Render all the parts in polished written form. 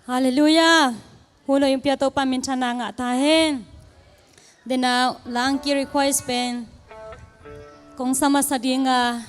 Hallelujah. Hulo yung piyato pa minsan na nga tahin. Then lang ki request pen kung sama sa di nga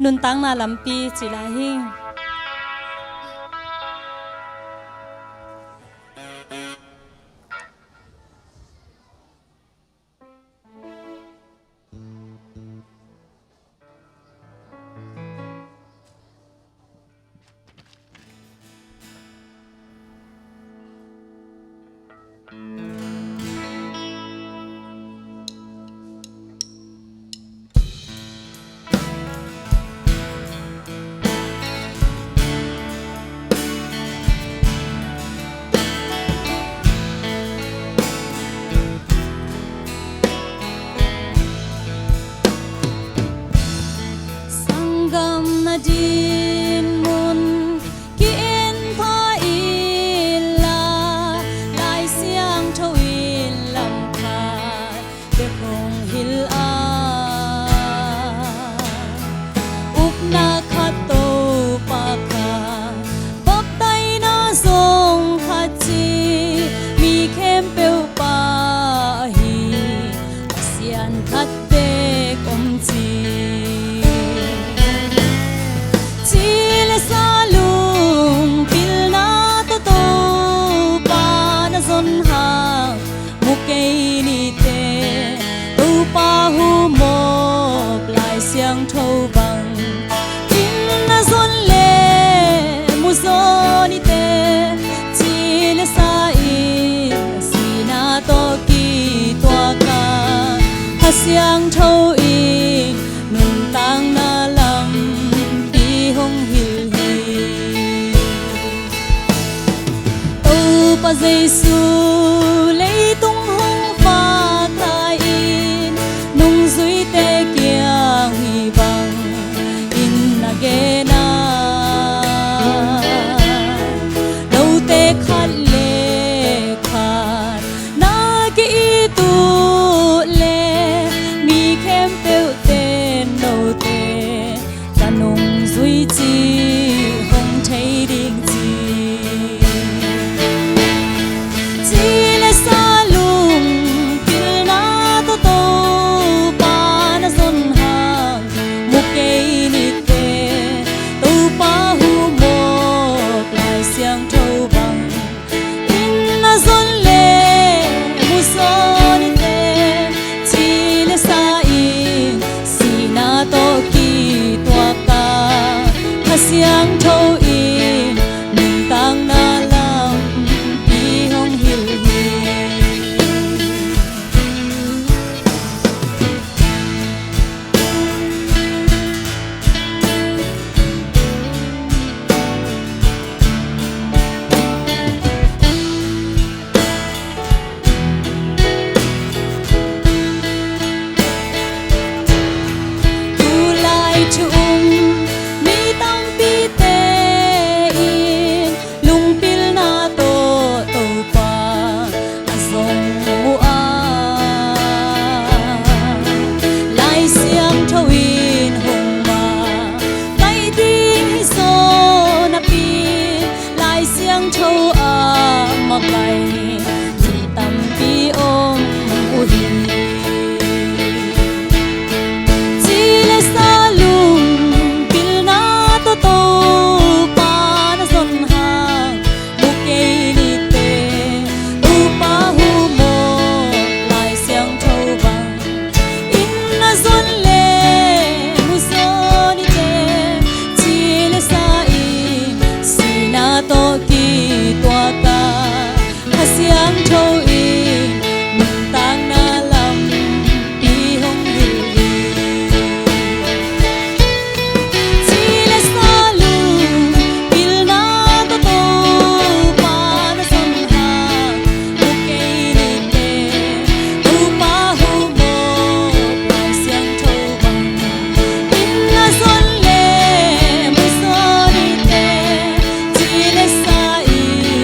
nuntang na lampi silahing. Din mun kiin pa ila lai siang thawin lamkhat de kong hila upna khato paka bop tai na song khachi mi khem peu pa hi asian khat de kom chi salung pilna to to pa na zon ha mukei ni te tu pa hu mo lai siang thâu bang in na zon le mu zo ni te chi le sa i si na to ki to ka ha siang thâu i nun tang na lam pi hong hi pa Giêsu lấy tung hong pha tai in nung dưới te kia huy bằng in agena đâu te khát lệ khát na ki tu le mi khem peu tên đâu te ta nung dưới chi hong thấy đình chi siang thâu in nung tang na lam pi hong hil hi tu lai chu châu a mặc bài tâm pi ôm u hi chỉ là xa lùng pil na to to pa na zon ha bukei ni te tu pa hu mo lai siang châu bang in na zon le mu so ni te chỉ là xa in si na to ki tua ka hasiang thâu in mừng tang na lam pi hong hil hi chỉ là xa lung pil na to to pa na zon ha bukei ni te tu pa hu mo lai siang thâu bang in na zon le mu so ni te chỉ là xa in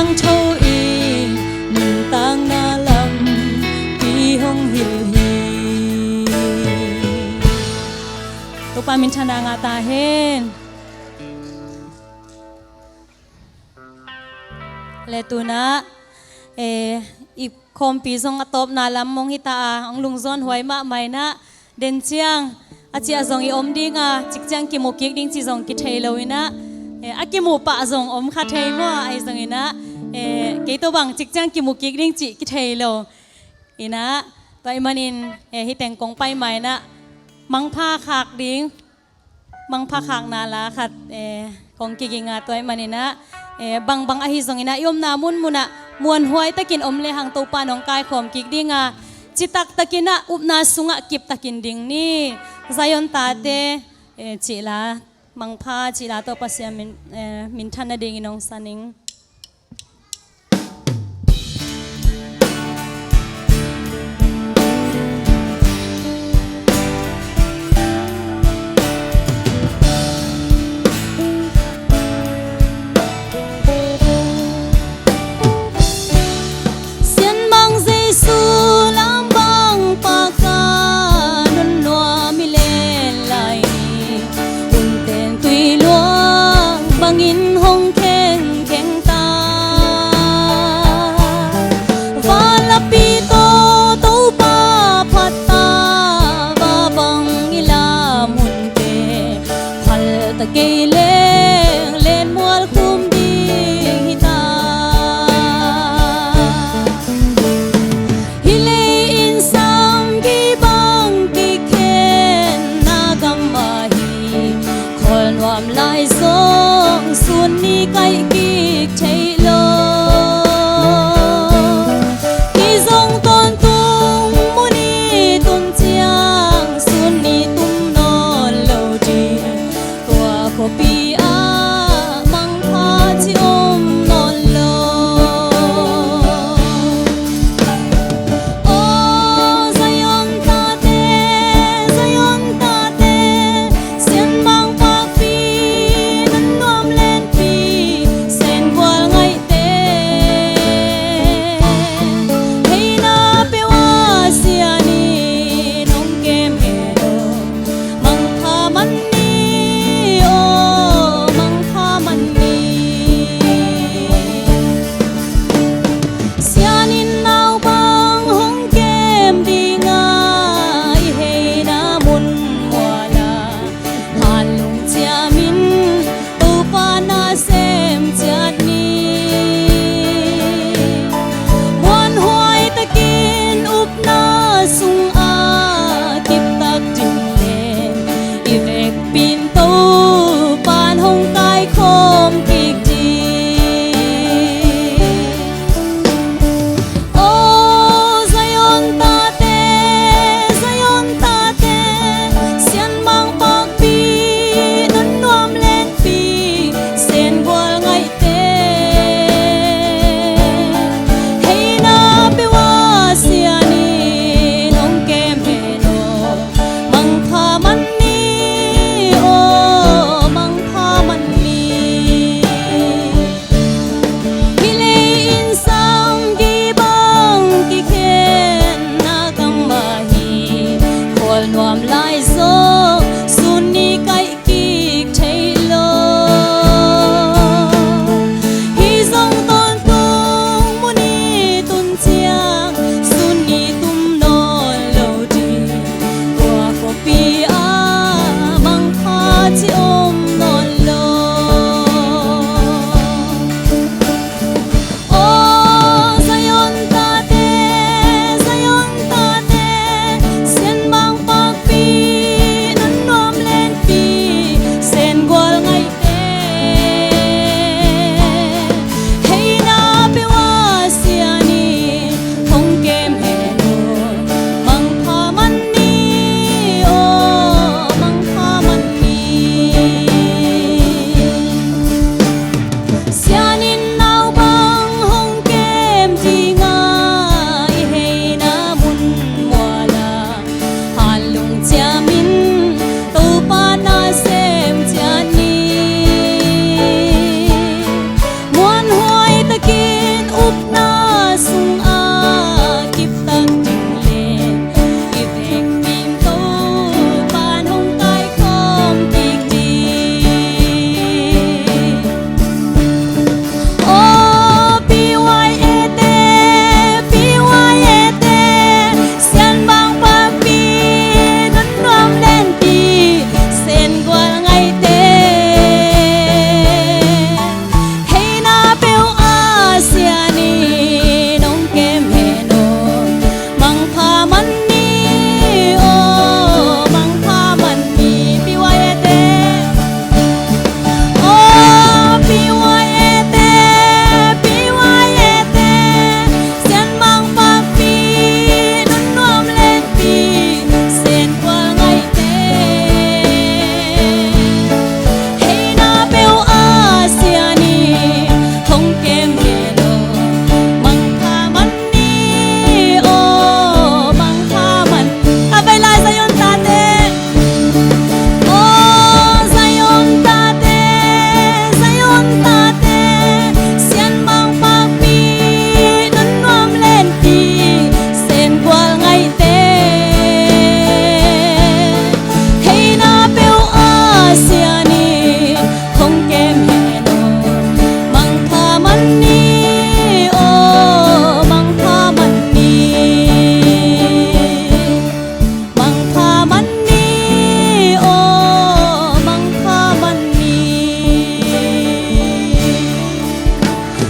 mang châu y tang na lam pi hong hil hi tu pa min chana nga ta hen le tu na i khom pi song atop na lam mong hita ang lungzon huai ma mai na den chiang achi azong i om ding a chik chang ki mo ki ding chi zong ki thei lo ina aki mo pa zong om kha thei mo ai zong ina ke to bang chik chang ki mo ki ding chi ki thei lo ina pai manin hi teng kong pai mai na mang pha khak ding mang pha khak na la khat kong ki nga toy manina bang bang a hi zong ina yom na mun muna muan huai takin om le hang to pa nong kai khom ki dinga chitak takina upna sunga kip takin ding ni zayon ta te chila mangpha chila to pasya min thana ding inong saning bangin hong keng keng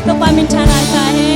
तो पामिन छाना का है